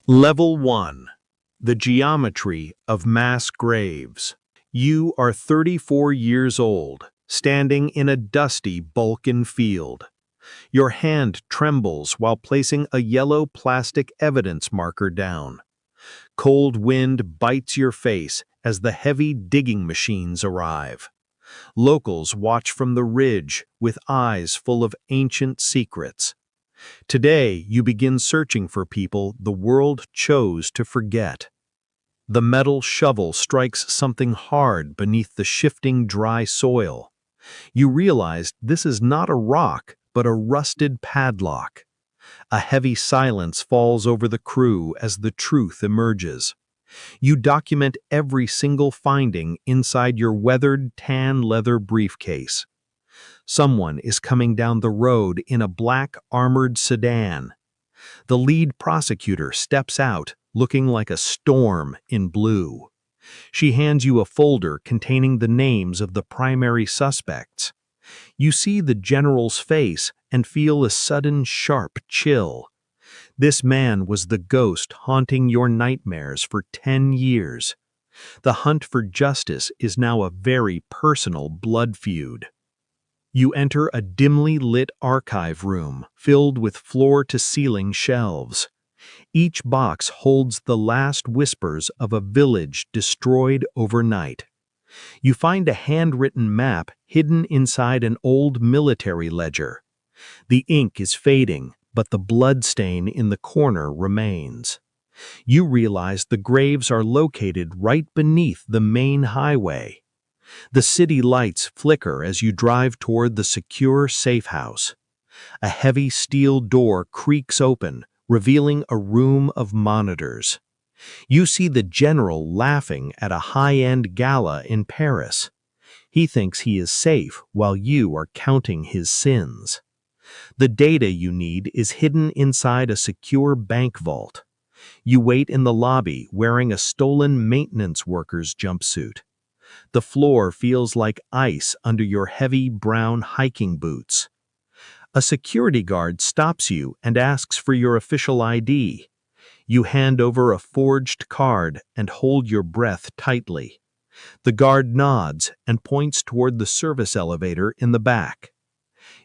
Level 1. The Geometry of Mass Graves. You are 34 years old, standing in a dusty Balkan field. Your hand trembles while placing a yellow plastic evidence marker down. Cold wind bites your face as the heavy digging machines arrive. Locals watch from the ridge with eyes full of ancient secrets. Today, you begin searching for people the world chose to forget. The metal shovel strikes something hard beneath the shifting dry soil. You realize this is not a rock, but a rusted padlock. A heavy silence falls over the crew as the truth emerges. You document every single finding inside your weathered tan leather briefcase. Someone is coming down the road in a black armored sedan. The lead prosecutor steps out, looking like a storm in blue. She hands you a folder containing the names of the primary suspects. You see the general's face and feel a sudden sharp chill. This man was the ghost haunting your nightmares for 10 years. The hunt for justice is now a very personal blood feud. You enter a dimly lit archive room filled with floor-to-ceiling shelves. Each box holds the last whispers of a village destroyed overnight. You find a handwritten map hidden inside an old military ledger. The ink is fading, but the blood stain in the corner remains. You realize the graves are located right beneath the main highway. The city lights flicker as you drive toward the secure safe house. A heavy steel door creaks open, revealing a room of monitors. You see the general laughing at a high-end gala in Paris. He thinks he is safe while you are counting his sins. The data you need is hidden inside a secure bank vault. You wait in the lobby wearing a stolen maintenance worker's jumpsuit. The floor feels like ice under your heavy brown hiking boots. A security guard stops you and asks for your official ID. You hand over a forged card and hold your breath tightly. The guard nods and points toward the service elevator in the back.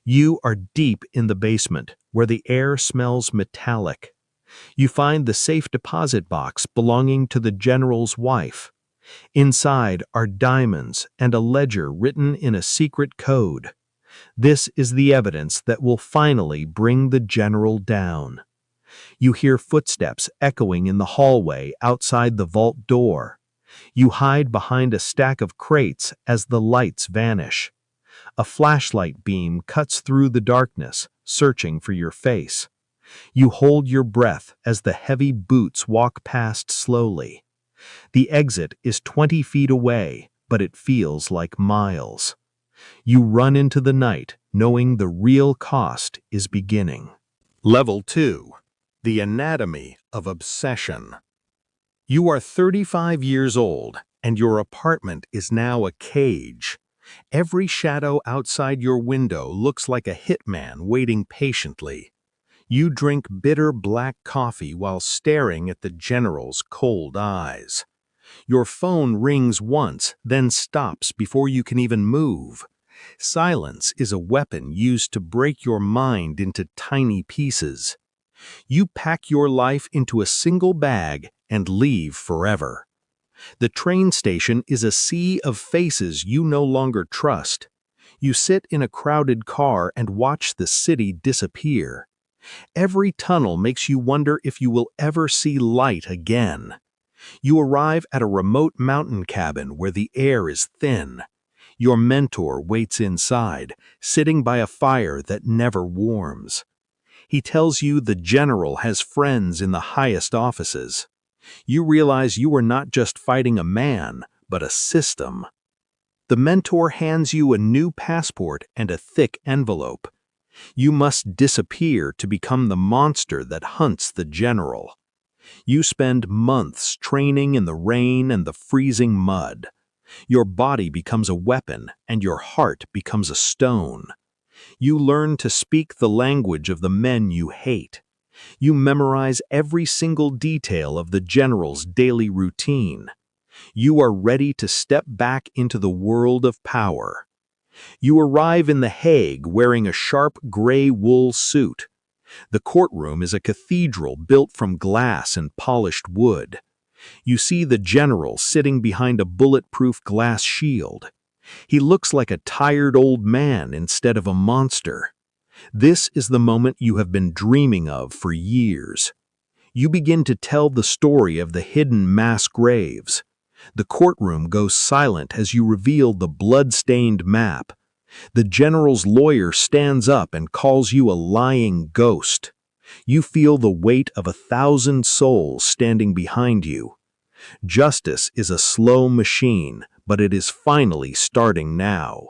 You are deep in the basement, where the air smells metallic. You find the safe deposit box belonging to the general's wife. Inside are diamonds and a ledger written in a secret code. This is the evidence that will finally bring the general down. You hear footsteps echoing in the hallway outside the vault door. You hide behind a stack of crates as the lights vanish. A flashlight beam cuts through the darkness, searching for your face. You hold your breath as the heavy boots walk past slowly. The exit is 20 feet away, but it feels like miles. You run into the night, knowing the real cost is beginning. Level 2. The Anatomy of Obsession. You are 35 years old, and your apartment is now a cage. Every shadow outside your window looks like a hitman waiting patiently. You drink bitter black coffee while staring at the general's cold eyes. Your phone rings once, then stops before you can even move. Silence is a weapon used to break your mind into tiny pieces. You pack your life into a single bag and leave forever. The train station is a sea of faces you no longer trust. You sit in a crowded car and watch the city disappear. Every tunnel makes you wonder if you will ever see light again. You arrive at a remote mountain cabin where the air is thin. Your mentor waits inside, sitting by a fire that never warms. He tells you the general has friends in the highest offices. You realize you are not just fighting a man, but a system. The mentor hands you a new passport and a thick envelope. You must disappear to become the monster that hunts the general. You spend months training in the rain and the freezing mud. Your body becomes a weapon, and your heart becomes a stone. You learn to speak the language of the men you hate. You memorize every single detail of the general's daily routine. You are ready to step back into the world of power. You arrive in The Hague wearing a sharp gray wool suit. The courtroom is a cathedral built from glass and polished wood. You see the general sitting behind a bulletproof glass shield. He looks like a tired old man instead of a monster. This is the moment you have been dreaming of for years. You begin to tell the story of the hidden mass graves. The courtroom goes silent as you reveal the blood-stained map. The general's lawyer stands up and calls you a lying ghost. You feel the weight of 1,000 souls standing behind you. Justice is a slow machine, but it is finally starting now.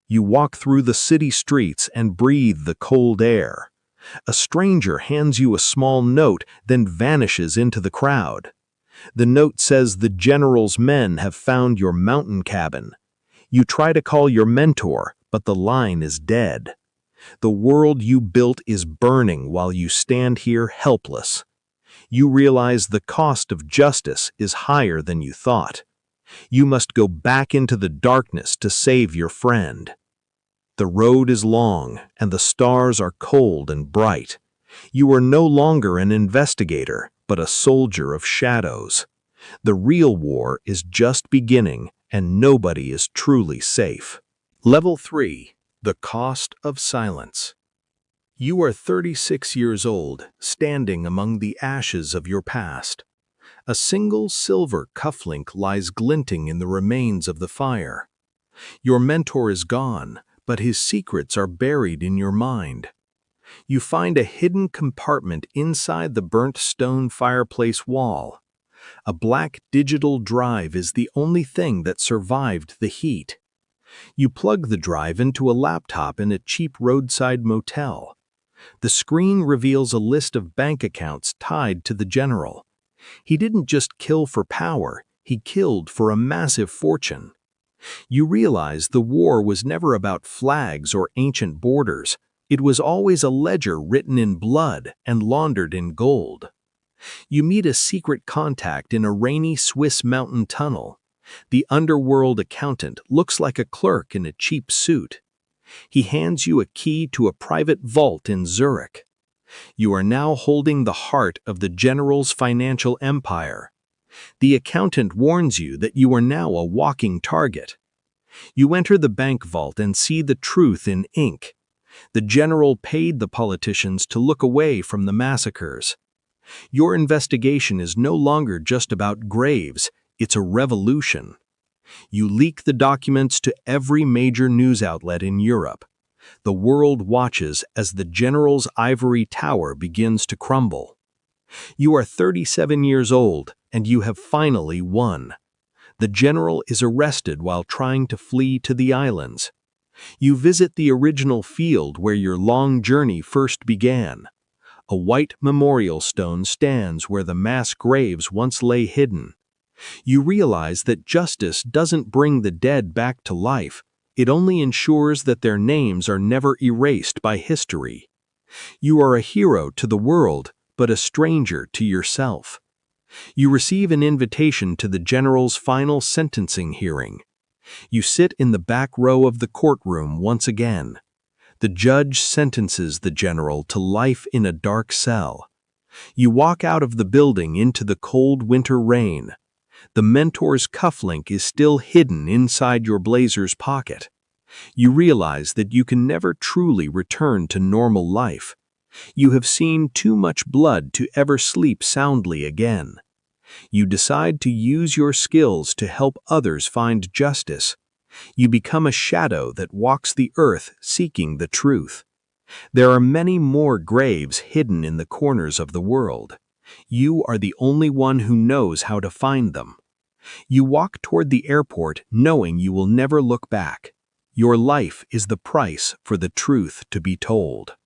You walk through the city streets and breathe the cold air. A stranger hands you a small note, then vanishes into the crowd. The note says the general's men have found your mountain cabin. You try to call your mentor, but the line is dead. The world you built is burning while you stand here helpless. You realize the cost of justice is higher than you thought. You must go back into the darkness to save your friend. The road is long, and the stars are cold and bright. You are no longer an investigator, but a soldier of shadows. The real war is just beginning, and nobody is truly safe. Level 3. The Cost of Silence. You are 36 years old, standing among the ashes of your past. A single silver cufflink lies glinting in the remains of the fire. Your mentor is gone, but his secrets are buried in your mind. You find a hidden compartment inside the burnt stone fireplace wall. A black digital drive is the only thing that survived the heat. You plug the drive into a laptop in a cheap roadside motel. The screen reveals a list of bank accounts tied to the general. He didn't just kill for power, he killed for a massive fortune. You realize the war was never about flags or ancient borders. It was always a ledger written in blood and laundered in gold. You meet a secret contact in a rainy Swiss mountain tunnel. The underworld accountant looks like a clerk in a cheap suit. He hands you a key to a private vault in Zurich. You are now holding the heart of the general's financial empire. The accountant warns you that you are now a walking target. You enter the bank vault and see the truth in ink. The general paid the politicians to look away from the massacres. Your investigation is no longer just about graves, it's a revolution. You leak the documents to every major news outlet in Europe. The world watches as the general's ivory tower begins to crumble. You are 37 years old, and you have finally won. The general is arrested while trying to flee to the islands. You visit the original field where your long journey first began. A white memorial stone stands where the mass graves once lay hidden. You realize that justice doesn't bring the dead back to life, it only ensures that their names are never erased by history. You are a hero to the world, but a stranger to yourself. You receive an invitation to the general's final sentencing hearing. You sit in the back row of the courtroom once again. The judge sentences the general to life in a dark cell. You walk out of the building into the cold winter rain. The mentor's cufflink is still hidden inside your blazer's pocket. You realize that you can never truly return to normal life. You have seen too much blood to ever sleep soundly again. You decide to use your skills to help others find justice. You become a shadow that walks the earth seeking the truth. There are many more graves hidden in the corners of the world. You are the only one who knows how to find them. You walk toward the airport knowing you will never look back. Your life is the price for the truth to be told.